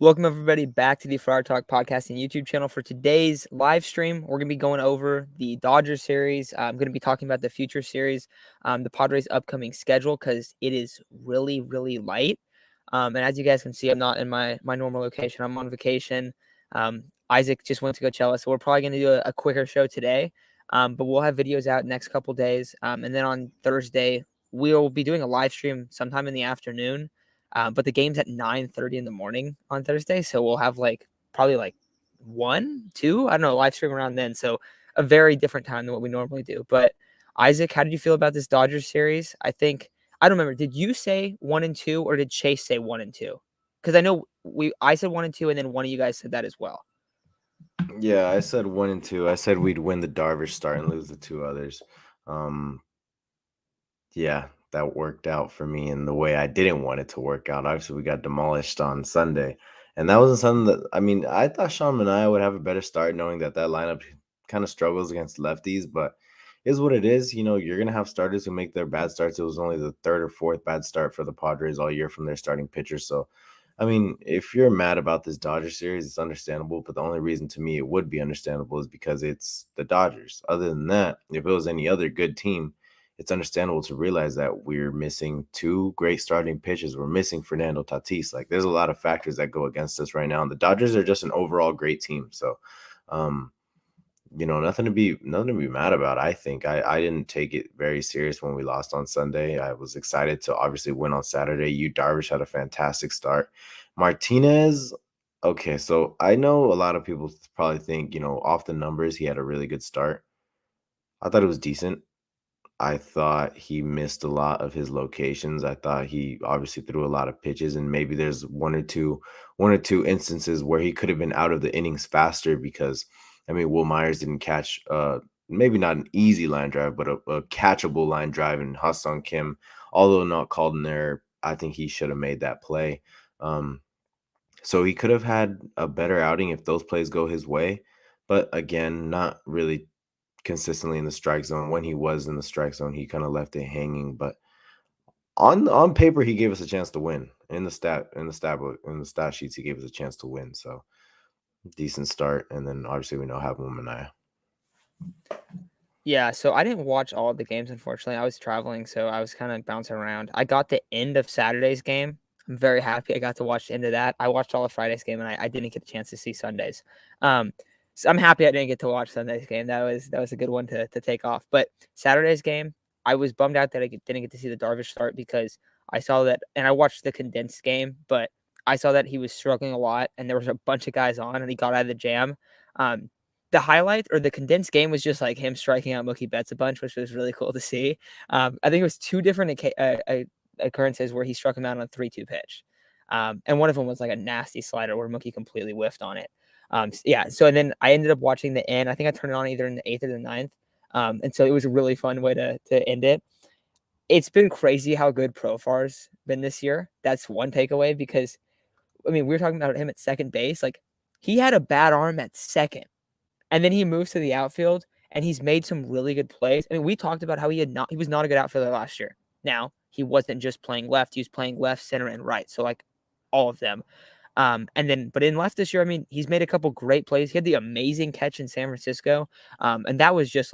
Welcome, everybody, back to the Friar Talk podcast and YouTube channel. For today's live stream, we're going to be going over the Dodgers series. I'm going to be talking about the future series, the Padres' upcoming schedule, because it is really, really light. And as you guys can see, I'm not in my normal location. I'm on vacation. Isaac just went to Coachella, so we're probably going to do a quicker show today. But we'll have videos out next couple days. And then on Thursday, we'll be doing a live stream sometime in the afternoon. But the game's at 9:30 in the morning on Thursday, so we'll have probably 1, 2, I don't know, live stream around then. So a very different time than what we normally do. But Isaac, how did you feel about this Dodgers series? I don't remember. Did you say 1 and 2, or did Chase say 1 and 2? Because I know I said 1 and 2, and then one of you guys said that as well. Yeah, I said 1 and 2. I said we'd win the Darvish start and lose the two others. Yeah, that worked out for me in the way I didn't want it to work out. Obviously, we got demolished on Sunday, and that wasn't something that I thought Sean Manaea would have a better start, knowing that lineup kind of struggles against lefties, but is what it is. You know, you're gonna have starters who make their bad starts. It was only the third or fourth bad start for the Padres all year from their starting pitchers. So, if you're mad about this Dodgers series, it's understandable. But the only reason to me it would be understandable is because it's the Dodgers. Other than that, if it was any other good team, it's understandable to realize that we're missing two great starting pitchers. We're missing Fernando Tatis. Like, there's a lot of factors that go against us right now. And the Dodgers are just an overall great team. So, nothing to be mad about. I think I didn't take it very serious when we lost on Sunday. I was excited to obviously win on Saturday. Darvish had a fantastic start. Martinez, okay, so I know a lot of people probably think, off the numbers, he had a really good start. I thought it was decent. I thought he missed a lot of his locations. I thought he obviously threw a lot of pitches, and maybe there's one or two instances where he could have been out of the innings faster because, Will Myers didn't catch maybe not an easy line drive, but a catchable line drive, and Ha-Seong Kim, although not called in there, I think he should have made that play. So he could have had a better outing if those plays go his way, but again, not really consistently in the strike zone. When he was in the strike zone, he kind of left it hanging. But on paper, he gave us a chance to win. In the stat sheets, he gave us a chance to win. So decent start, and then obviously we know how Manaea. Yeah, so I didn't watch all of the games, unfortunately. I was traveling, so I was kind of bouncing around. I got the end of Saturday's game. I'm very happy I got to watch the end of that. I watched all of Friday's game, and I didn't get a chance to see Sunday's. So I'm happy I didn't get to watch Sunday's game. That was a good one to take off. But Saturday's game, I was bummed out that I didn't get to see the Darvish start because I saw that, and I watched the condensed game, but I saw that he was struggling a lot, and there was a bunch of guys on, and he got out of the jam. The highlight or the condensed game was just like him striking out Mookie Betts a bunch, which was really cool to see. I think it was two different occurrences where he struck him out on a 3-2 pitch. And one of them was like a nasty slider where Mookie completely whiffed on it. So and then I ended up watching the end. I think I turned it on either in the 8th or the 9th. And so it was a really fun way to end it. It's been crazy how good Profar's been this year. That's one takeaway because, we were talking about him at second base. Like, he had a bad arm at second. And then he moves to the outfield, and he's made some really good plays. We talked about how he was not a good outfielder last year. Now, he wasn't just playing left; he was playing left, center, and right. So all of them. But in left this year, he's made a couple great plays. He had the amazing catch in San Francisco, and that was just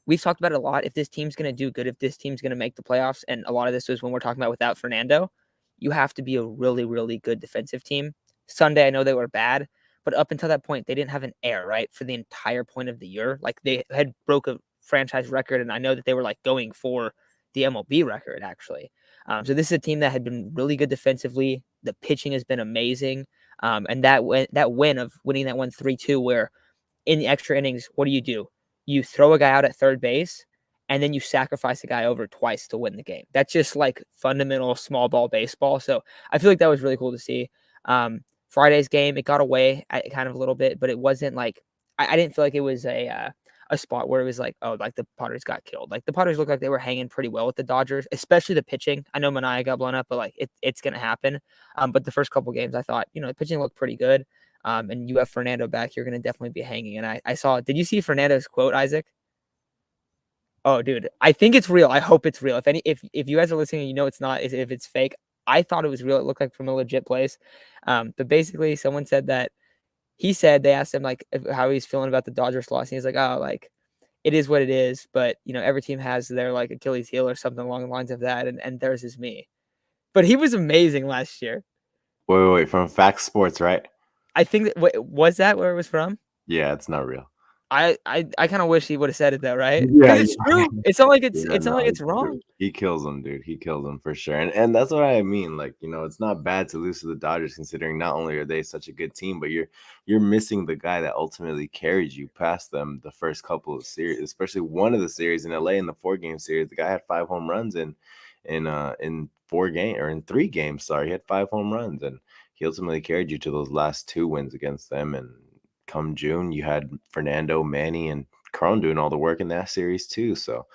we've talked about it a lot. If this team's going to do good, if this team's going to make the playoffs, and a lot of this was when we're talking about without Fernando, you have to be a really, really good defensive team. Sunday, I know they were bad. But up until that point, they didn't have an error, right, for the entire point of the year. Like, they had broke a franchise record, and I know that they were going for the MLB record, actually. So this is a team that had been really good defensively. The pitching has been amazing. And that win of winning that one 3-2, where in the extra innings, what do? You throw a guy out at third base, and then you sacrifice a guy over twice to win the game. That's just fundamental small ball baseball. So I feel like that was really cool to see. Friday's game, it got away kind of a little bit, but it wasn't I didn't feel like it was a spot where it was the Padres got killed. The Padres looked like they were hanging pretty well with the Dodgers, especially the pitching. I know Manaea got blown up, but it's going to happen. But the first couple games, I thought, the pitching looked pretty good. And you have Fernando back, you're going to definitely be hanging. And I saw, did you see Fernando's quote, Isaac? Oh, dude, I think it's real. I hope it's real. If you guys are listening and it's not, if it's fake, I thought it was real. It looked like from a legit place. But basically, someone said that he said they asked him like how he's feeling about the Dodgers loss. And he's like, oh, like it is what it is. But every team has their like Achilles heel or something along the lines of that, and theirs is me. But he was amazing last year. Wait. From Fact Sports, right? I think that was that where it was from? Yeah, it's not real. I kind of wish he would have said it though, right? Yeah, Because it's yeah. true. It's not like Yeah, it's not like no, it's wrong. he kills them, dude. He kills them for sure. And that's what I mean. Like, it's not bad to lose to the Dodgers, considering not only are they such a good team, but you're missing the guy that ultimately carried you past them the first couple of series, especially one of the series in LA in the 4-game series. The guy had 5 home runs in 4 games or in 3 games. Sorry, he had 5 home runs, and he ultimately carried you to those last 2 wins against them. And come June, you had Fernando, Manny, and Cron doing all the work in that series too. So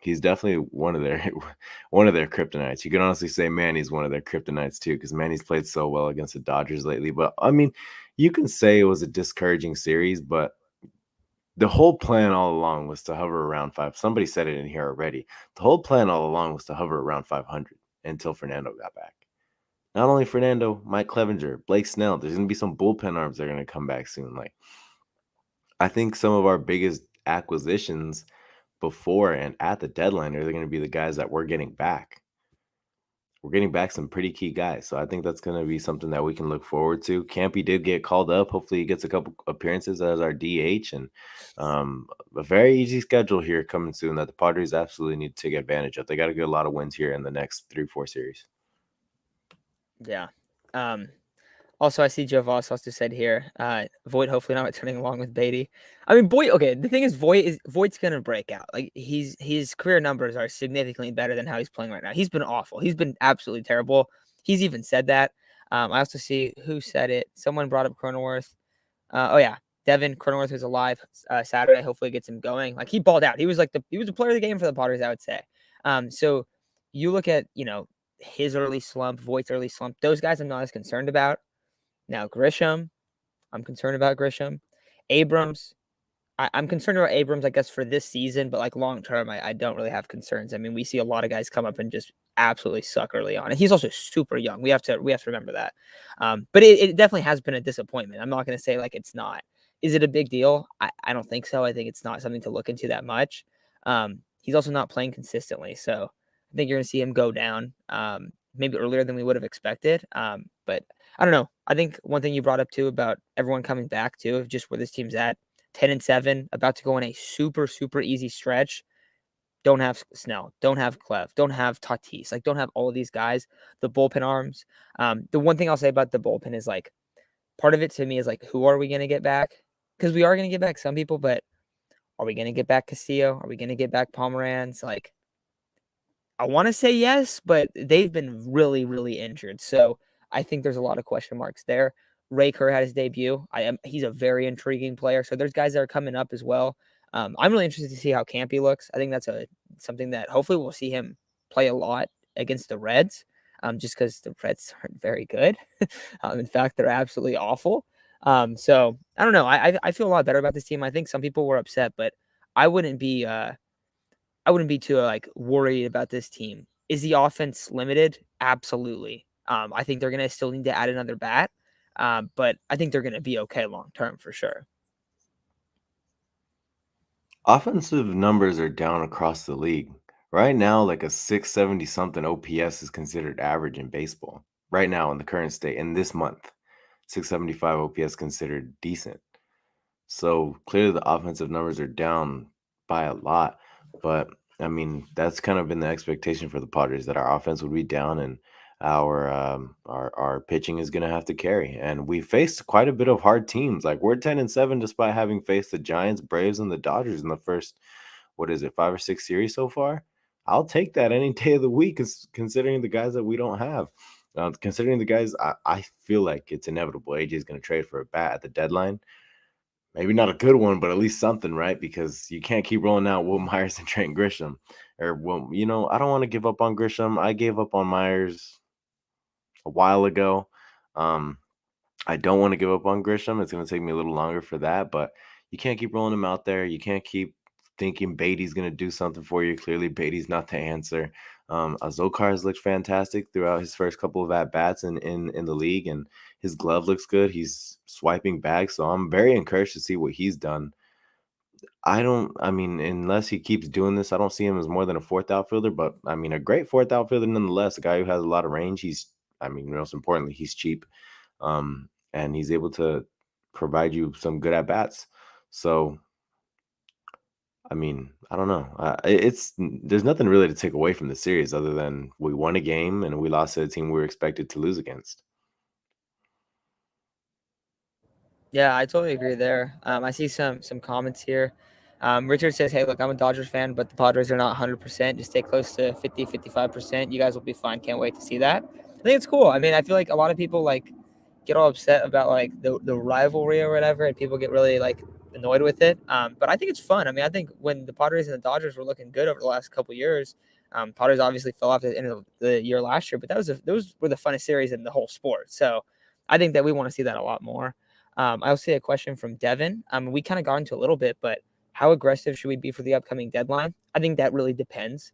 he's definitely one of their one of their kryptonites. You can honestly say Manny's one of their kryptonites too, because Manny's played so well against the Dodgers lately. But I mean, you can say it was a discouraging series, but the whole plan all along was to hover around 5. Somebody said it in here already. The whole plan all along was to hover around 500 until Fernando got back. Not only Fernando, Mike Clevenger, Blake Snell. There's going to be some bullpen arms that are going to come back soon. Like, I think some of our biggest acquisitions before and at the deadline are going to be the guys that we're getting back. We're getting back some pretty key guys. So I think that's going to be something that we can look forward to. Campy did get called up. Hopefully he gets a couple appearances as our DH, and a very easy schedule here coming soon that the Padres absolutely need to take advantage of. They got to get a lot of wins here in the next 3-4 series. Yeah. Also, I see Joe Voss also said here, Voit hopefully not returning along with Beatty. I mean, Voit. Okay, the thing is, Voit's gonna break out. Like his career numbers are significantly better than how he's playing right now. He's been awful. He's been absolutely terrible. He's even said that. I also see who said it. Someone brought up Cronenworth. Oh yeah, Devin Cronenworth was alive Saturday. Hopefully, gets him going. Like he balled out. He was the player of the game for the Padres, I would say. So you look at his early slump, Voigt's early slump. Those guys I'm not as concerned about. Now, Grisham, I'm concerned about Grisham. Abrams, I'm concerned about Abrams, I guess, for this season, but like long term, I don't really have concerns. I mean, we see a lot of guys come up and just absolutely suck early on. And he's also super young. We have to remember that. But it definitely has been a disappointment. I'm not going to say like it's not. Is it a big deal? I don't think so. I think it's not something to look into that much. He's also not playing consistently. So I think you're going to see him go down maybe earlier than we would have expected. But I don't know. I think one thing you brought up too about everyone coming back too, of just where this team's at, 10-7, about to go in a super, super easy stretch. Don't have Snell, don't have Clev, don't have Tatis, like don't have all of these guys. The bullpen arms. The one thing I'll say about the bullpen is like part of it to me is like, who are we going to get back? Because we are going to get back some people, but are we going to get back Castillo? Are we going to get back Pomeranz? Like, I want to say yes, but they've been really, really injured. So I think there's a lot of question marks there. Ray Kerr had his debut. He's a very intriguing player. So there's guys that are coming up as well. I'm really interested to see how Campy looks. I think that's something that hopefully we'll see him play a lot against the Reds, just because the Reds aren't very good. In fact, they're absolutely awful. So I don't know. I feel a lot better about this team. I think some people were upset, but I wouldn't be too like worried about this team. Is the offense limited? Absolutely. I think they're gonna still need to add another bat, but I think they're gonna be okay long term for sure. Offensive numbers are down across the league. Right now, like a 670 something OPS is considered average in baseball. Right now, in the current state, in this month, 675 OPS considered decent. So clearly the offensive numbers are down by a lot. But I mean, that's kind of been the expectation for the Padres, that our offense would be down and our pitching is gonna have to carry. And we faced quite a bit of hard teams. Like we're 10-7 despite having faced the Giants, Braves, and the Dodgers in the first, what is it, 5 or 6 series so far. I'll take that any day of the week, considering the guys that we don't have. Considering the guys, I feel like it's inevitable. AJ is going to trade for a bat at the deadline. Maybe not a good one, but at least something, right? Because you can't keep rolling out Will Myers and Trent Grisham. Or, well, I don't want to give up on Grisham. I gave up on Myers a while ago. I don't want to give up on Grisham. It's going to take me a little longer for that, but you can't keep rolling him out there. You can't keep thinking Beatty's going to do something for you. Clearly, Beatty's not the answer. Azokar's looked fantastic throughout his first couple of at-bats in the league, and his glove looks good. He's swiping bags, so I'm very encouraged to see what he's done. I mean, unless he keeps doing this, I don't see him as more than a fourth outfielder, but I mean, a great fourth outfielder nonetheless, a guy who has a lot of range. I mean, most importantly, he's cheap, and he's able to provide you some good at-bats. So, I mean, I don't know. There's nothing really to take away from the series other than we won a game and we lost to a team we were expected to lose against. Yeah, I totally agree there. I see some comments here. Richard says, hey, look, I'm a Dodgers fan, but the Padres are not 100%. Just stay close to 50, 55%. You guys will be fine. Can't wait to see that. I think it's cool. I mean, I feel like a lot of people like get all upset about like the rivalry or whatever, and people get really like annoyed with it. But I think it's fun. I mean, I think when the Padres and the Dodgers were looking good over the last couple of years, Padres obviously fell off at the end of the year last year, but those were the funnest series in the whole sport. So I think that we want to see that a lot more. I also see a question from Devin. We kind of got into a little bit, but how aggressive should we be for the upcoming deadline? I think that really depends.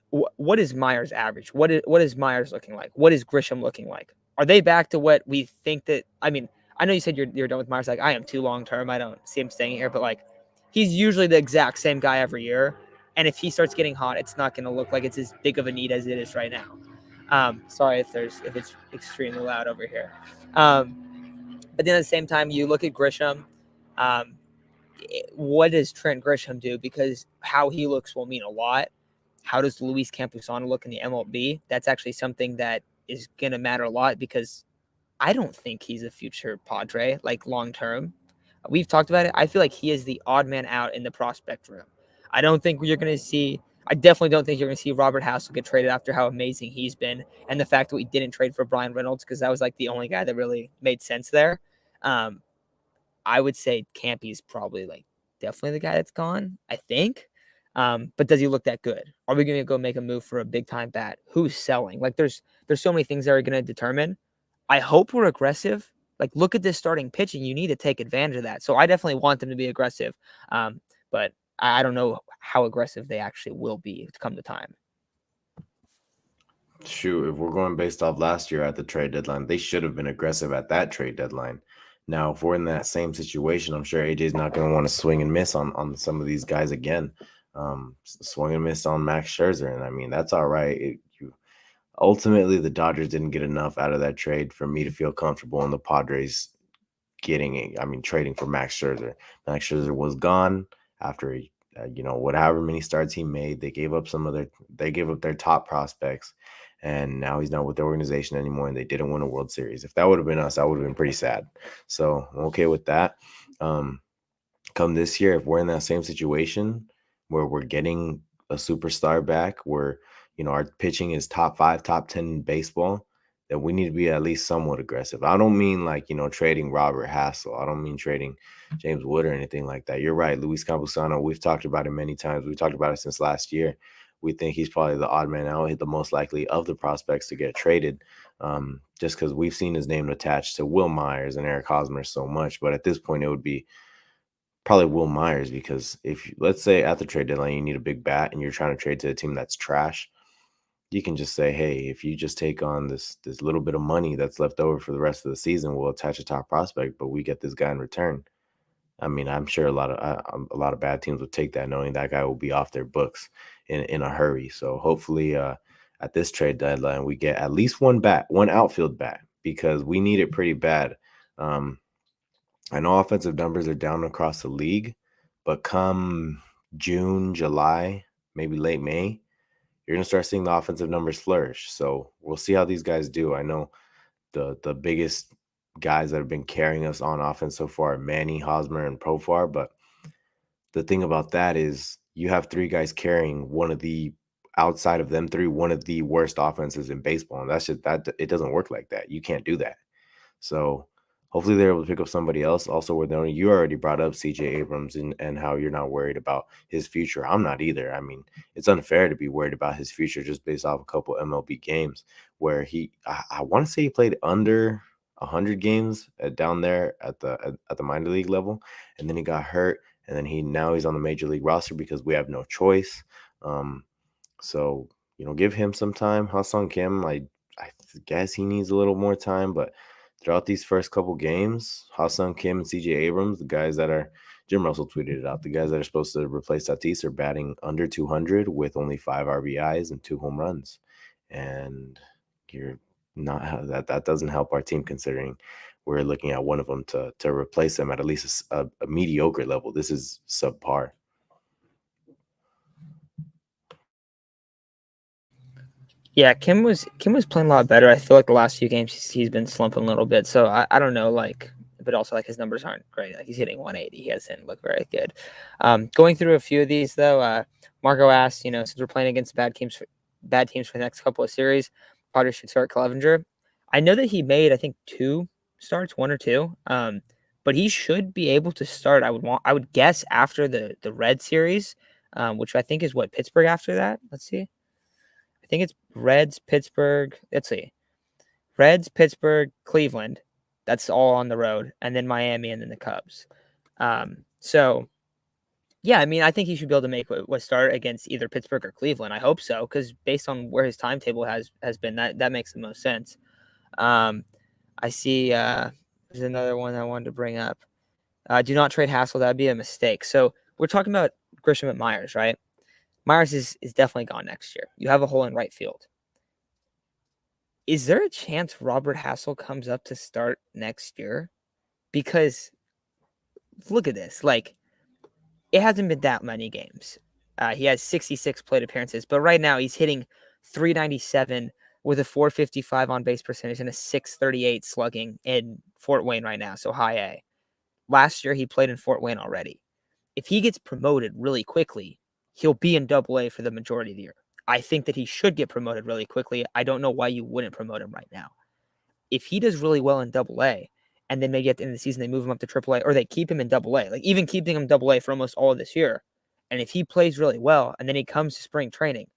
What is Myers' average? What is Myers looking like? What is Grisham looking like? Are they back to what we think that? I mean, I know you said you're done with Myers. Like I am too long term. I don't see him staying here, but like he's usually the exact same guy every year. And if he starts getting hot, it's not going to look like it's as big of a need as it is right now. Sorry if it's extremely loud over here. But then at the same time, you look at Grisham. Um, what does Trent Grisham do? Because how he looks will mean a lot. How does Luis Campusano look in the MLB? That's actually something that is going to matter a lot because I don't think he's a future Padre, like long term. We've talked about it. I feel like he is the odd man out in the prospect room. I don't think you're going to see. I definitely don't think you're going to see Robert Hassel get traded after how amazing he's been, and the fact that we didn't trade for Brian Reynolds because that was like the only guy that really made sense there. Um, I would say Campy's probably like definitely the guy that's gone. I think. But does he look that good? Are we going to go make a move for a big time bat? Who's selling? Like, there's so many things that are going to determine. I hope we're aggressive. Like, look at this starting pitching. You need to take advantage of that. So I definitely want them to be aggressive. But I don't know how aggressive they actually will be to come to time. Shoot, if we're going based off last year at the trade deadline, they should have been aggressive at that trade deadline. Now, if we're in that same situation, I'm sure AJ's not going to want to swing and miss on some of these guys again. Swing and miss on Max Scherzer, and I mean that's all right. Ultimately, the Dodgers didn't get enough out of that trade for me to feel comfortable in the Padres trading for Max Scherzer. Max Scherzer was gone after whatever many starts he made. They gave up their top prospects, and now he's not with the organization anymore, and they didn't win a World Series. If that would have been us, I would have been pretty sad. So I'm okay with that. Come this year, if we're in that same situation where we're getting a superstar back, where our pitching is top 5, top 10 in baseball, then we need to be at least somewhat aggressive. I don't mean like trading Robert Hassel. I don't mean trading James Wood or anything like that. You're right, Luis Campusano. We've talked about it many times. We've talked about it since last year. We think he's probably the odd man out, the most likely of the prospects to get traded, just because we've seen his name attached to Will Myers and Eric Hosmer so much. But at this point, it would be probably Will Myers, because if let's say at the trade deadline you need a big bat and you're trying to trade to a team that's trash, you can just say, hey, if you just take on this little bit of money that's left over for the rest of the season, we'll attach a top prospect, but we get this guy in return. I mean, I'm sure a lot of bad teams would take that, knowing that guy will be off their books in a hurry. So hopefully at this trade deadline we get at least one outfield bat, because we need it pretty bad. I know offensive numbers are down across the league, but come June, July, maybe late May, you're going to start seeing the offensive numbers flourish. So we'll see how these guys do. I know the biggest guys that have been carrying us on offense so far are Manny, Hosmer, and Profar. But the thing about that is you have 3 guys carrying outside of them 3, one of the worst offenses in baseball. And that's just that. It doesn't work like that. You can't do that. So hopefully they're able to pick up somebody else. Also, you already brought up CJ Abrams and how you're not worried about his future. I'm not either. I mean, it's unfair to be worried about his future just based off a couple MLB games where I want to say he played under 100 games down there at the minor league level, and then he got hurt, and then he's on the major league roster because we have no choice. So give him some time. Ha-Seong Kim, I guess he needs a little more time, but throughout these first couple games, Ha-Seong Kim and CJ Abrams, the guys that are Jim Russell tweeted it out. The guys that are supposed to replace Tatis are batting under 200 with only 5 RBIs and 2 home runs, and you're not that doesn't help our team considering we're looking at one of them to replace them at least a mediocre level. This is subpar. Yeah, Kim was playing a lot better. I feel like the last few games he's been slumping a little bit. So I don't know, but also his numbers aren't great. He's hitting 180. He hasn't looked very good. Going through a few of these though, Marco asked, since we're playing against bad teams for the next couple of series, Padres should start Clevenger. I know that he made, I think, 2 starts, 1 or 2. But he should be able to start. I would guess after the Red series, which I think is what, Pittsburgh after that. Let's see. I think it's Reds, Pittsburgh. Let's see. Reds, Pittsburgh, Cleveland. That's all on the road. And then Miami and then the Cubs. So, yeah, I think he should be able to make what start against either Pittsburgh or Cleveland. I hope so, because based on where his timetable has been, that makes the most sense. I see there's another one I wanted to bring up. Do not trade Hassel. That'd be a mistake. So we're talking about Grisham and Myers, right? Myers is definitely gone next year. You have a hole in right field. Is there a chance Robert Hassel comes up to start next year? Because look at this. It hasn't been that many games. He has 66 plate appearances, but right now he's hitting 397 with a 455 on base percentage and a 638 slugging in Fort Wayne right now, so high A. Last year he played in Fort Wayne already. If he gets promoted really quickly, he'll be in Double A for the majority of the year. I think that he should get promoted really quickly. I don't know why you wouldn't promote him right now. If he does really well in Double A, and then maybe at the end of the season they move him up to Triple A, or they keep him in Double A, even keeping him Double A for almost all of this year, and if he plays really well, and then he comes to spring training,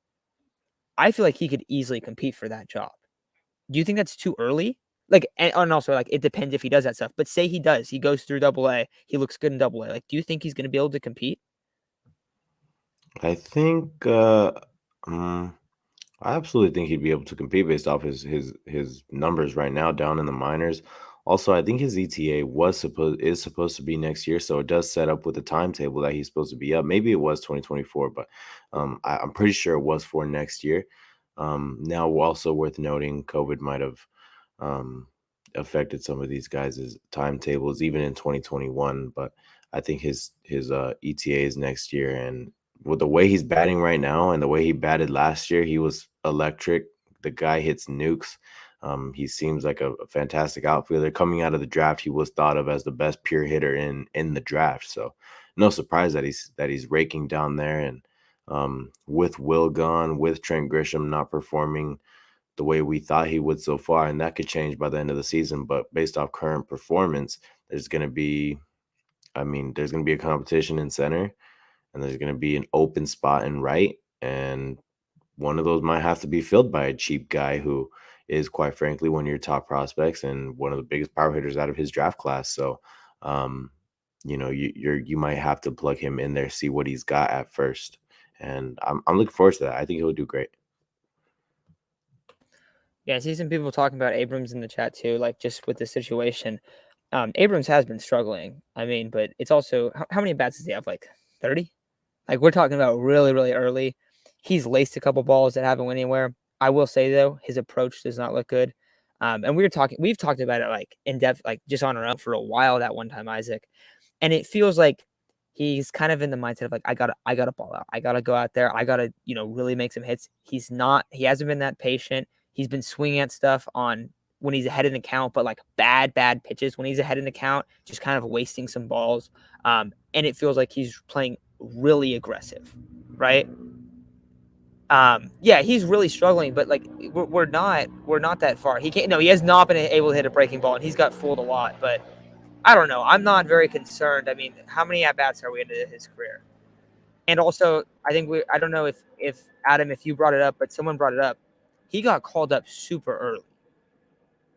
I feel like he could easily compete for that job. Do you think that's too early? And also, it depends if he does that stuff. But say he does, he goes through Double A, he looks good in Double A. Do you think he's going to be able to compete? I think I absolutely think he'd be able to compete based off his numbers right now down in the minors. Also, I think his ETA is supposed to be next year, so it does set up with the timetable that he's supposed to be up. Maybe it was 2024, but I'm pretty sure it was for next year. Now, also worth noting, COVID might have um, affected some of these guys' timetables, even in 2021. But I think his ETA is next year, and with the way he's batting right now and the way he batted last year, he was electric. The guy hits nukes. He seems like a fantastic outfielder. Coming out of the draft, he was thought of as the best pure hitter in the draft. So no surprise that he's raking down there. And with Will gone, with Trent Grisham not performing the way we thought he would so far, and that could change by the end of the season. But based off current performance, there's going to be a competition in center, and there's going to be an open spot in right, and one of those might have to be filled by a cheap guy who is, quite frankly, one of your top prospects and one of the biggest power hitters out of his draft class. So, you might have to plug him in there, see what he's got at first, and I'm looking forward to that. I think he'll do great. Yeah, I see some people talking about Abrams in the chat too, just with the situation. Abrams has been struggling. But it's also how many bats does he have? 30? We're talking about really, really early. He's laced a couple balls that haven't went anywhere. I will say though, his approach does not look good. And we've talked about it in depth, just on our own for a while that one time, Isaac. And it feels like he's kind of in the mindset of I gotta ball out. I gotta go out there. I gotta, really make some hits. He hasn't been that patient. He's been swinging at stuff on when he's ahead in the count, but bad pitches when he's ahead in the count, just kind of wasting some balls. And it feels like he's playing really aggressive, right? Yeah, he's really struggling, but we're not that far. He has not been able to hit a breaking ball, and he's got fooled a lot. But I don't know. I'm not very concerned. How many at bats are we into his career? And also, I don't know if Adam, if you brought it up, but someone brought it up. He got called up super early.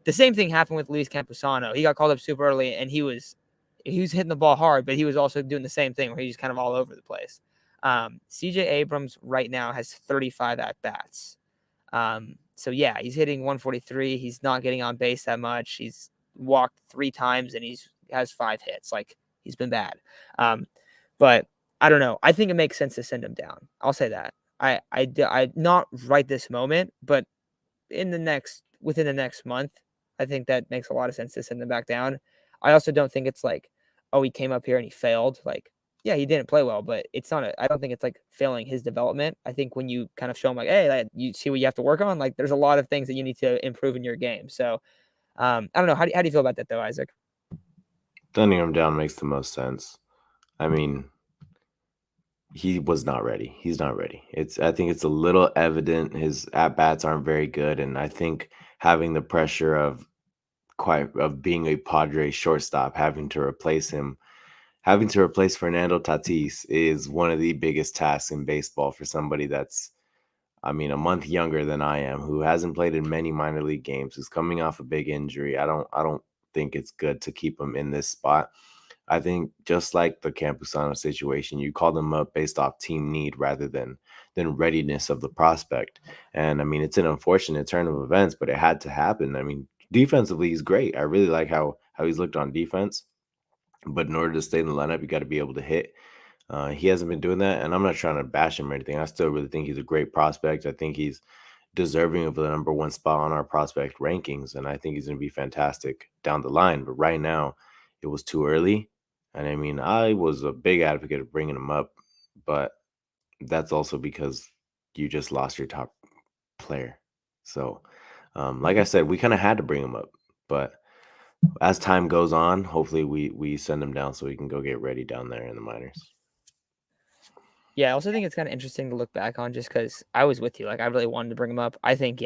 The same thing happened with Luis Camposano. He got called up super early, and he was he was hitting the ball hard, but he was also doing the same thing where he's kind of all over the place. CJ Abrams right now has 35 at bats. So yeah, he's hitting 143. He's not getting on base that much. He's walked 3 times and he's has 5 hits. Like, he's been bad. But I don't know. I think it makes sense to send him down. I'll say that. I not right this moment, but within the next month, I think that makes a lot of sense to send him back down. I also don't think it's like, oh, he came up here and he failed. Like, yeah, he didn't play well, but I don't think it's like failing his development. I think when you kind of show him like, hey, like, you see what you have to work on, like, there's a lot of things that you need to improve in your game. So I don't know. How do you feel about that though, Isaac? Sending him down makes the most sense. I mean, he was not ready. He's not ready. I think it's a little evident his at bats aren't very good, and I think having the pressure of being a Padres shortstop, having to replace Fernando Tatis is one of the biggest tasks in baseball for somebody that's, I mean, a month younger than I am, who hasn't played in many minor league games, who's coming off a big injury. I don't think it's good to keep him in this spot. I think just like the Campusano situation, you call them up based off team need rather than readiness of the prospect. And I mean, it's an unfortunate turn of events, but it had to happen. I mean, defensively, he's great. I really like how he's looked on defense. But in order to stay in the lineup, you got to be able to hit. He hasn't been doing that, and I'm not trying to bash him or anything. I still really think he's a great prospect. I think he's deserving of the number 1 spot on our prospect rankings, and I think he's going to be fantastic down the line. But right now, it was too early, and I mean, I was a big advocate of bringing him up, but that's also because you just lost your top player. So, like I said, we kind of had to bring him up, but as time goes on, hopefully we send him down so he can go get ready down there in the minors. Yeah, I also think it's kind of interesting to look back on just because I was with you. Like, I really wanted to bring him up. I think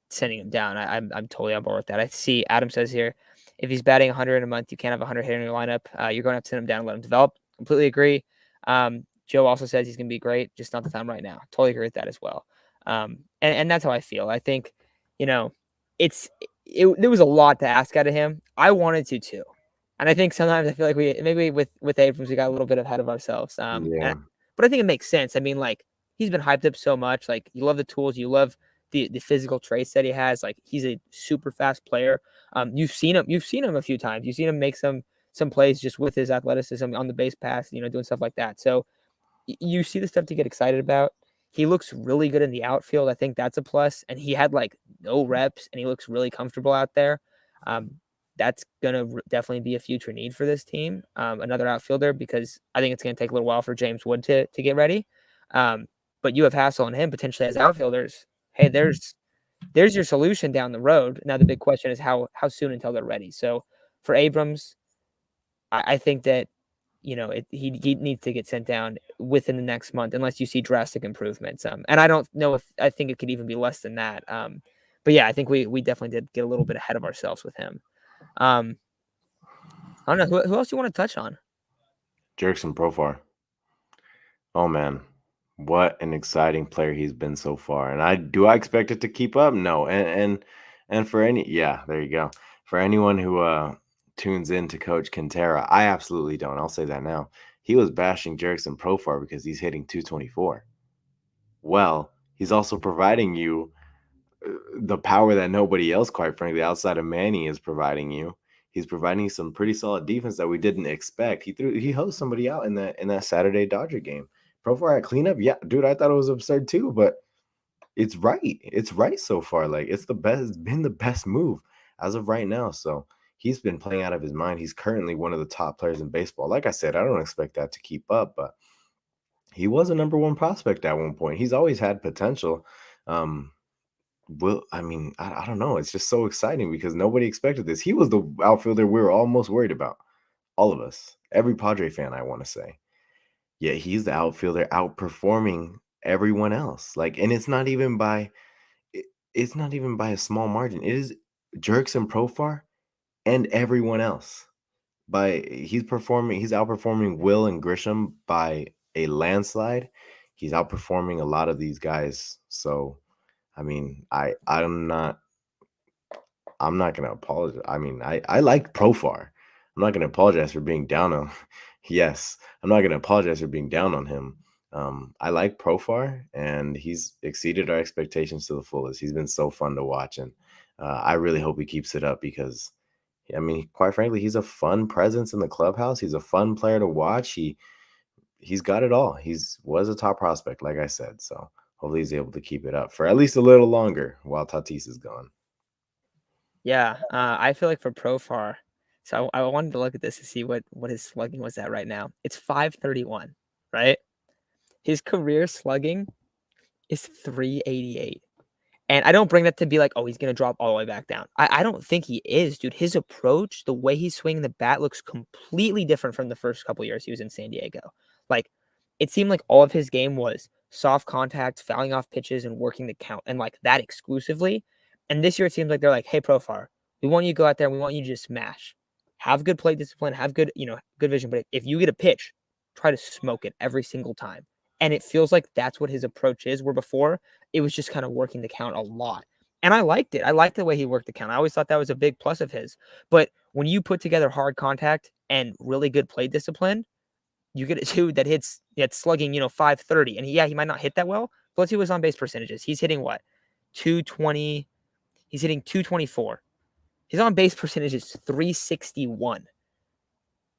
sending him down, I'm totally on board with that. I see Adam says here, if he's batting 100 in a month, you can't have 100 hitter in your lineup. You're going to have to send him down and let him develop. Completely agree. Joe also says he's going to be great, just not the time right now. Totally agree with that as well. And that's how I feel. I think, you know, there was a lot to ask out of him. I wanted to too. And I think sometimes I feel like maybe with Abrams, we got a little bit ahead of ourselves. Yeah. But I think it makes sense. I mean, like, he's been hyped up so much. Like, you love the tools, you love the physical traits that he has. Like, he's a super fast player. You've seen him a few times. You've seen him make some plays just with his athleticism on the base pass, doing stuff like that. So you see the stuff to get excited about. He looks really good in the outfield. I think that's a plus. And he had like no reps, and he looks really comfortable out there. That's gonna definitely be a future need for this team. Another outfielder, because I think it's gonna take a little while for James Wood to get ready. But you have Hassel and him potentially as outfielders. Hey, there's your solution down the road. Now the big question is how soon until they're ready. So for Abrams, I think that he needs to get sent down within the next month unless you see drastic improvements. And I don't know if I think it could even be less than that. But yeah, I think we definitely did get a little bit ahead of ourselves with him. I don't know who else you want to touch on. Jurickson Profar. Oh man, what an exciting player he's been so far. And I expect it to keep up? No. And for there you go. For anyone who tunes in to Coach Quintera, I absolutely don't. I'll say that now. He was bashing Jurickson Profar because he's hitting 224. Well, he's also providing you the power that nobody else, quite frankly, outside of Manny, is providing you. He's providing some pretty solid defense that we didn't expect. He hosed somebody out in that Saturday Dodger game. Profar at cleanup, yeah, dude, I thought it was absurd too, but it's right. It's right so far. Like, it's the best. It's been the best move as of right now. So he's been playing out of his mind. He's currently one of the top players in baseball. Like I said, I don't expect that to keep up, but he was a number 1 prospect at one point. He's always had potential. I mean, I don't know. It's just so exciting because nobody expected this. He was the outfielder we were almost worried about. All of us. Every Padre fan, I want to say. Yet he's the outfielder outperforming everyone else. Like, and it's not even by a small margin. It is Jurickson Profar and everyone else. He's outperforming Will and Grisham by a landslide. He's outperforming a lot of these guys. So I mean, I'm not gonna apologize. I mean, I like Profar. I'm not going to apologize for being down on. Yes, I'm not going to apologize for being down on him. I like Profar, and he's exceeded our expectations to the fullest. He's been so fun to watch, and I really hope he keeps it up because, I mean, quite frankly, he's a fun presence in the clubhouse. He's a fun player to watch. He's got it all. He's was a top prospect, like I said. So hopefully he's able to keep it up for at least a little longer while Tatis is gone. Yeah, I feel like for Profar, so I wanted to look at this to see what his slugging was at right now. It's 531, right? His career slugging is 388. And I don't bring that to be like, oh, he's gonna drop all the way back down. I don't think he is, dude. His approach, the way he's swinging the bat, looks completely different from the first couple years he was in San Diego. Like, it seemed like all of his game was soft contact, fouling off pitches, and working the count, and like that exclusively. And this year it seems like they're like, hey, Profar, we want you to go out there and we want you to just smash. Have good plate discipline, have good, good vision. But if you get a pitch, try to smoke it every single time. And it feels like that's what his approach is, where before it was just kind of working the count a lot. And I liked it. I liked the way he worked the count. I always thought that was a big plus of his. But when you put together hard contact and really good play discipline, you get a dude that hits slugging, 530. And he might not hit that well, but let's see what his on base percentages. He's hitting what? 220. He's hitting 224. His on base percentage is 361.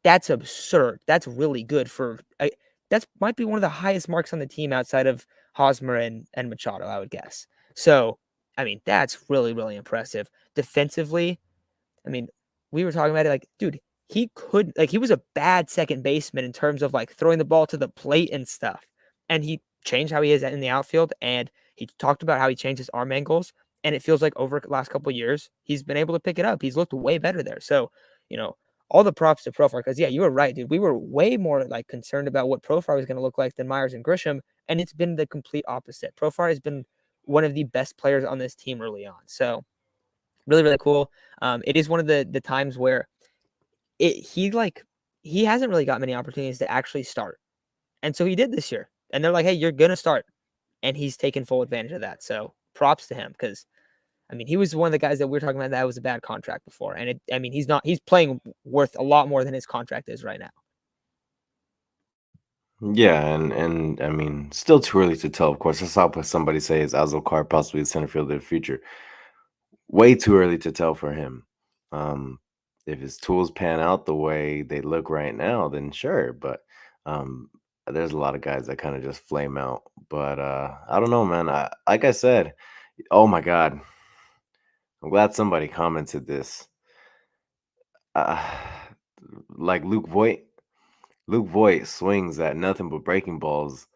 That's absurd. That's really good for that's might be one of the highest marks on the team outside of Hosmer and Machado, I would guess. So, I mean, that's really, really impressive. Defensively, I mean, we were talking about it like, dude, he was a bad second baseman in terms of like throwing the ball to the plate and stuff. And he changed how he is in the outfield, and he talked about how he changed his arm angles. And it feels like over the last couple of years, he's been able to pick it up. He's looked way better there. So, all the props to Profar, because yeah, you were right, dude. We were way more like concerned about what Profar was going to look like than Myers and Grisham, and it's been the complete opposite. Profar has been one of the best players on this team early on. So really, really cool. It is one of the times where he hasn't really got many opportunities to actually start, and so he did this year. And they're like, hey, you're gonna start, and he's taken full advantage of that. So props to him, because I mean, he was one of the guys that we were talking about that was a bad contract before. And he's playing worth a lot more than his contract is right now. Yeah, and I mean, still too early to tell. Of course, I saw somebody say is Azulcar possibly the center fielder of the future. Way too early to tell for him. Um, if his tools pan out the way they look right now, then sure. But there's a lot of guys that kind of just flame out. But I don't know, man. Like I said, oh my God, I'm glad somebody commented this. Uh, like Luke Voigt swings at nothing but breaking balls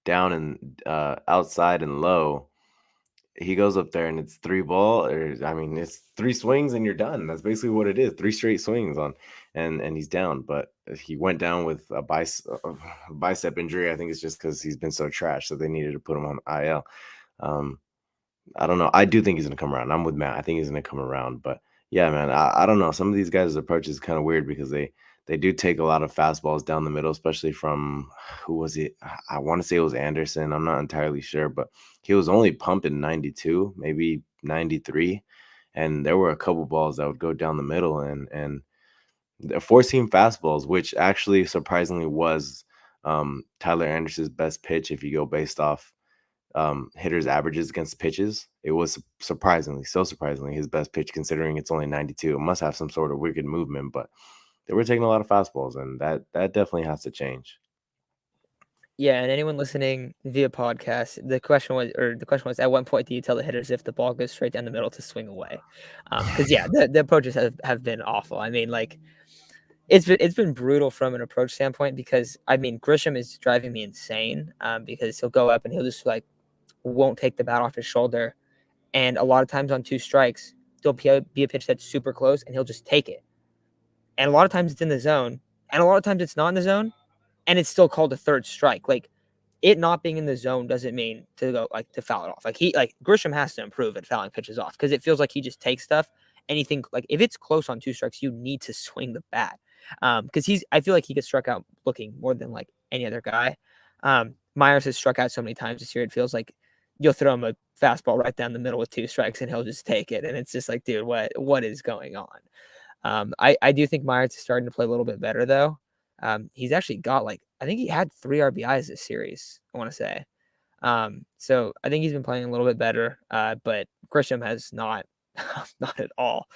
down and outside and low. He goes up there and it's three ball, or I mean, it's three swings and you're done. That's basically what it is. Three straight swings on, and he's down. But he went down with a bicep injury. I think it's just because he's been so trash, so they needed to put him on IL. I don't know. I do think he's gonna come around. I'm with Matt. I think he's gonna come around. But yeah, man, I don't know. Some of these guys' approach is kind of weird because they do take a lot of fastballs down the middle, especially from who was it? I want to say it was Anderson. I'm not entirely sure, but he was only pumping 92, maybe 93, and there were a couple balls that would go down the middle and the four-seam fastballs, which actually surprisingly was Tyler Anderson's best pitch if you go based off hitters' averages against pitches. It was surprisingly his best pitch, considering it's only 92. It must have some sort of wicked movement, but they were taking a lot of fastballs, and that definitely has to change. Yeah, and anyone listening via podcast, the question was, at what point do you tell the hitters if the ball goes straight down the middle to swing away? Because yeah, the approaches have been awful. I mean, like it's been brutal from an approach standpoint, because I mean Grisham is driving me insane, because he'll go up and he'll just like won't take the bat off his shoulder, and a lot of times on two strikes there'll be a pitch that's super close and he'll just take it, and a lot of times it's in the zone, and a lot of times it's not in the zone, and it's still called a third strike. Like, it not being in the zone doesn't mean to go to foul it off. Like Grisham has to improve at fouling pitches off, because it feels like he just takes stuff. Anything like if it's close on two strikes, you need to swing the bat. Because I feel like he gets struck out looking more than like any other guy. Myers has struck out so many times this year. It feels like you'll throw him a fastball right down the middle with two strikes and he'll just take it. And it's just like, dude, what is going on? I do think Myers is starting to play a little bit better though. He's actually got I think he had 3 RBIs this series, I want to say. So I think he's been playing a little bit better. But Grisham has not, not at all.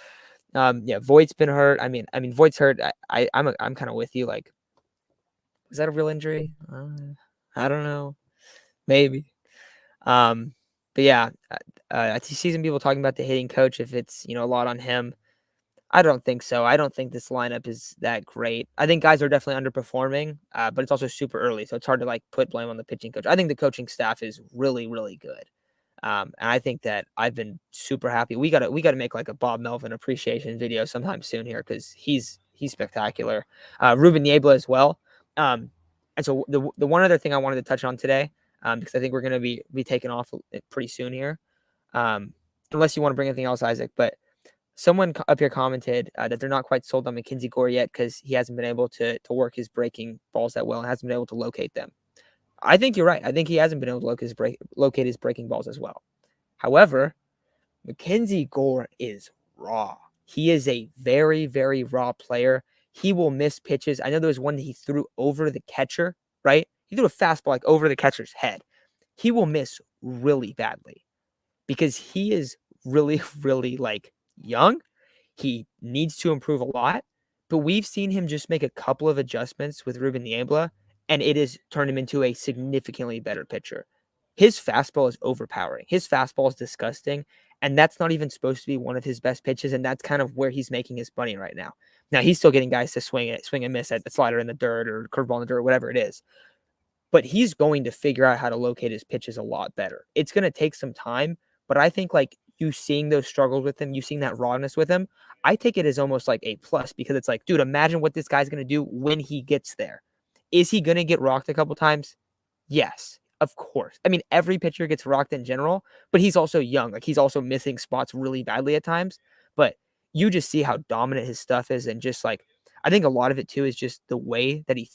Yeah, Voigt's been hurt. I mean, Voigt's hurt. I'm kind of with you. Like, is that a real injury? I don't know. Maybe. But yeah, I see some people talking about the hitting coach if it's a lot on him. I don't think so. I don't think this lineup is that great. I think guys are definitely underperforming, but it's also super early, so it's hard to put blame on the pitching coach. I think the coaching staff is really, really good, and I think that I've been super happy. We gotta make a Bob Melvin appreciation video sometime soon here because he's spectacular. Ruben Niebla as well. And so the one other thing I wanted to touch on today, because I think we're gonna be taking off pretty soon here, unless you want to bring anything else, Isaac, but. Someone up here commented that they're not quite sold on McKenzie Gore yet because he hasn't been able to work his breaking balls that well and hasn't been able to locate them. I think you're right. I think he hasn't been able to locate his breaking balls as well. However, McKenzie Gore is raw. He is a very, very raw player. He will miss pitches. I know there was one that he threw over the catcher, right? He threw a fastball over the catcher's head. He will miss really badly because he is really, really young. He needs to improve a lot, but we've seen him just make a couple of adjustments with Ruben Niebla, and it has turned him into a significantly better pitcher. His fastball is overpowering. His fastball is disgusting, and that's not even supposed to be one of his best pitches, and that's kind of where he's making his money right now. Now, he's still getting guys to swing and miss at the slider in the dirt or curveball in the dirt, whatever it is. But he's going to figure out how to locate his pitches a lot better. It's going to take some time, but I think you seeing those struggles with him, you seeing that rawness with him, I take it as almost a plus because it's dude, imagine what this guy's going to do when he gets there. Is he going to get rocked a couple times? Yes, of course. I mean, every pitcher gets rocked in general, but he's also young. He's also missing spots really badly at times. But you just see how dominant his stuff is, and just I think a lot of it too is just the way that he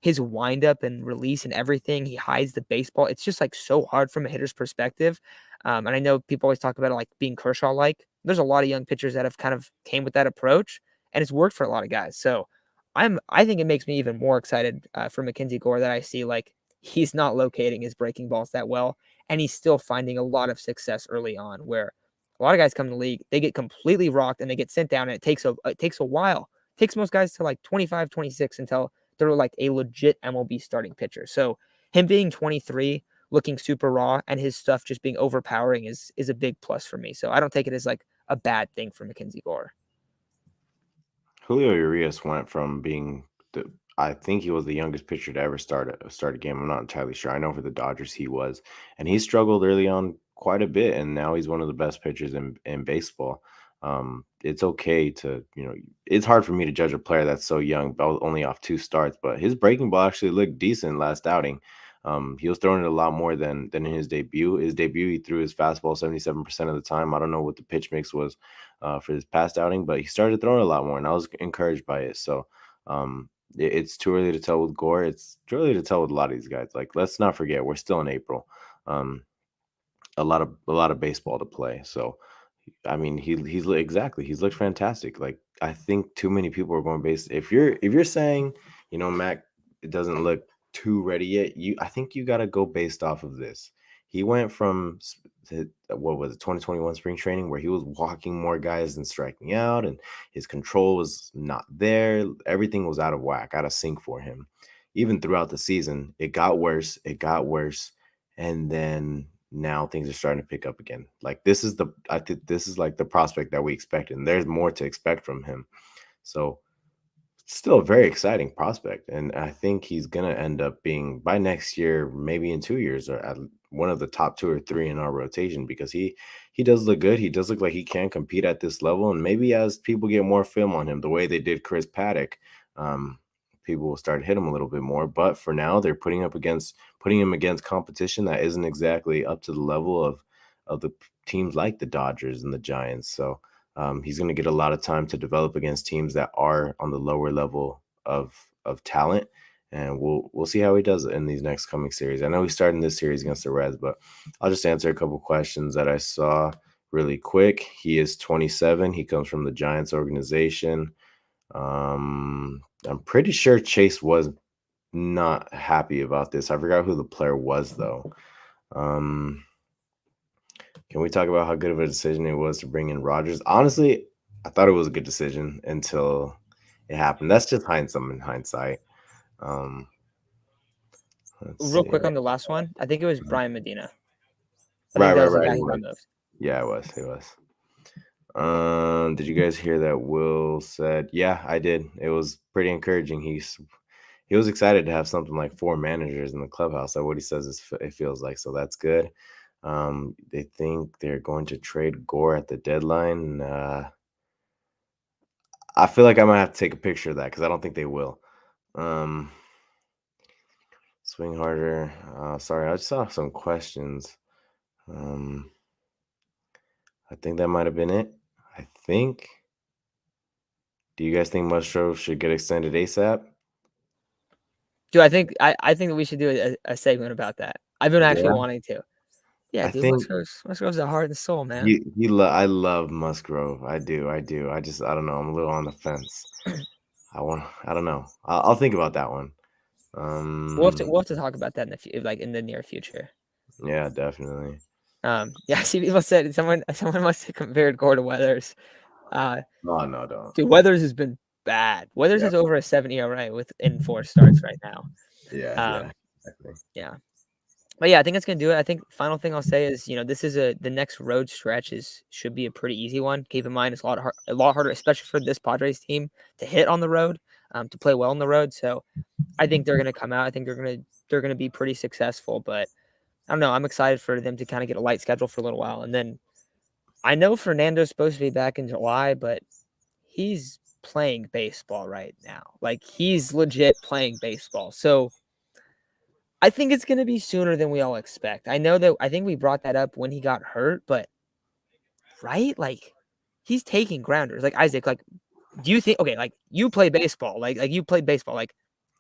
his windup and release and everything. He hides the baseball. It's just so hard from a hitter's perspective. And I know people always talk about it being Kershaw-like. There's a lot of young pitchers that have kind of came with that approach, and it's worked for a lot of guys. So I think it makes me even more excited for McKenzie Gore that I see he's not locating his breaking balls that well, and he's still finding a lot of success early on. Where a lot of guys come in the league, they get completely rocked and they get sent down, and it takes a while. It takes most guys to 25, 26 until they're a legit MLB starting pitcher. So him being 23, looking super raw, and his stuff just being overpowering is a big plus for me. So I don't take it as a bad thing for McKenzie Gore. Julio Urias went from being I think he was the youngest pitcher to ever start a game. I'm not entirely sure. I know for the Dodgers he was, and he struggled early on quite a bit, and now he's one of the best pitchers in baseball. It's okay to, it's hard for me to judge a player that's so young, only off 2 starts, but his breaking ball actually looked decent last outing. He was throwing it a lot more than in his debut. His debut, he threw his fastball 77% of the time. I don't know what the pitch mix was for his past outing, but he started throwing a lot more, and I was encouraged by it. So it's too early to tell with Gore. It's too early to tell with a lot of these guys. Let's not forget, we're still in April. A lot of baseball to play. So I mean, he's exactly. He's looked fantastic. I think too many people are going based. If you're saying, Mac, it doesn't look too ready yet, I think you got to go based off of this. He went from what was it, 2021 spring training, where he was walking more guys than striking out, and his control was not there. Everything was out of whack, out of sync for him. Even throughout the season, it got worse. It got worse, and then now things are starting to pick up again. I think this is the prospect that we expected, and there's more to expect from him. So still a very exciting prospect, and I think he's gonna end up being, by next year, maybe in 2 years, or at one of the top 2 or 3 in our rotation, because he does look good. He does look like he can compete at this level, and maybe as people get more film on him, the way they did Chris Paddock, people will start to hit him a little bit more. But for now, they're putting him against competition that isn't exactly up to the level of the teams like the Dodgers and the Giants. So he's going to get a lot of time to develop against teams that are on the lower level of talent, and we'll see how he does in these next coming series. I know he's starting this series against the Reds, but I'll just answer a couple questions that I saw really quick. He is 27. He comes from the Giants organization. I'm pretty sure Chase was not happy about this. I forgot who the player was though. Can we talk about how good of a decision it was to bring in Rodgers? Honestly, I thought it was a good decision until it happened. That's just hindsight. Um, let's Real see. quick on the last one, I think it was Brian Medina. I Right, think that right, was the right. guy He who got was. moved. Yeah, it was. It was. Did you guys hear that Will said, yeah, I did. It was pretty encouraging. He was excited to have something like 4 managers in the clubhouse. That's what he says it feels like. So that's good. They think they're going to trade Gore at the deadline. I feel like I might have to take a picture of that because I don't think they will. Swing harder. Sorry, I just saw some questions. I think that might have been it. I think. Do you guys think Musgrove should get extended ASAP? Dude, I think that we should do a segment about that. I've been actually Yeah. wanting to. Yeah, I dude, think Musgrove's the heart and soul, man. I love Musgrove. I do. I don't know. I'm a little on the fence. I don't know. I'll think about that one. We'll have to talk about that in in the near future. Yeah, definitely. Yeah, I see people said someone must have compared Gore to Weathers. Oh no, don't. Dude, Weathers has been bad. Weathers Yeah, is over a 7 ERA in 4 starts right now. yeah, Um, definitely. yeah. But yeah, I think that's gonna do it. I think final thing I'll say is, this is the next road stretch should be a pretty easy one. Keep in mind it's a lot harder, especially for this Padres team to hit on the road, to play well on the road. So I think they're gonna come out. I think they're gonna be pretty successful. But I don't know. I'm excited for them to kind of get a light schedule for a little while, and then I know Fernando's supposed to be back in July, but he's playing baseball right now. Like he's legit playing baseball. So I think it's going to be sooner than we all expect. I think we brought that up when he got hurt, but right? Like he's taking grounders. Like Isaac, like do you think okay, like you play baseball, like you played baseball, like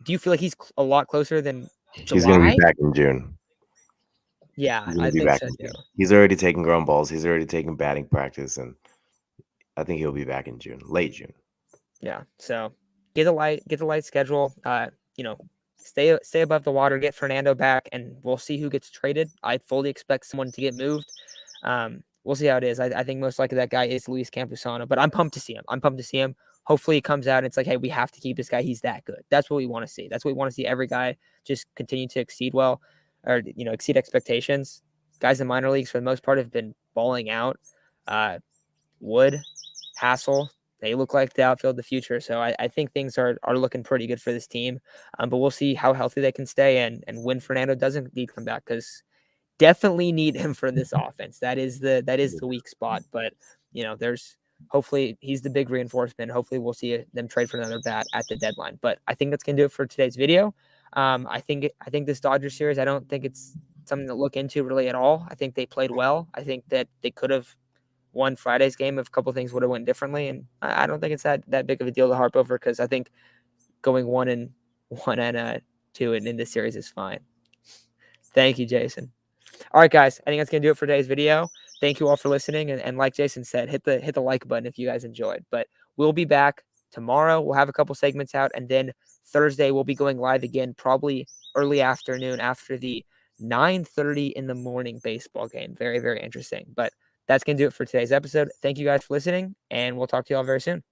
do you feel like he's a lot closer than He's gonna be July? back in June. Yeah, He's gonna I be think back so in too. June. He's already taking ground balls. He's already taking batting practice, and I think he'll be back in June, late June. Yeah. So get the light schedule. You know, stay above the water, get Fernando back, and we'll see who gets traded. I fully expect someone to get moved. We'll see how it is. I think most likely that guy is Luis Campusano, but I'm pumped to see him. I'm pumped to see him. Hopefully, he comes out and it's like, hey, we have to keep this guy. He's that good. That's what we want to see. That's what we want to see. Every guy just continue to exceed well, or exceed expectations. Guys in minor leagues for the most part have been balling out. Wood, Hassel, they look like the outfield of the future. So I think things are looking pretty good for this team. But we'll see how healthy they can stay and when Fernando doesn't need to come back, because definitely need him for this offense. That is the weak spot. But there's hopefully he's the big reinforcement. Hopefully we'll see them trade for another bat at the deadline. But I think that's gonna do it for today's video. I think this Dodgers series, I don't think it's something to look into really at all. I think they played well. I think that they could have won Friday's game if a couple things would have went differently. And I don't think it's that big of a deal to harp over, because I think going 1-2 in this series is fine. Thank you, Jason. All right, guys. I think that's gonna do it for today's video. Thank you all for listening, and like Jason said, hit the like button if you guys enjoyed. But we'll be back tomorrow. We'll have a couple segments out, and then Thursday we'll be going live again, probably early afternoon after the 9:30 in the morning baseball game. Very, very interesting. But that's going to do it for today's episode. Thank you guys for listening, and we'll talk to you all very soon.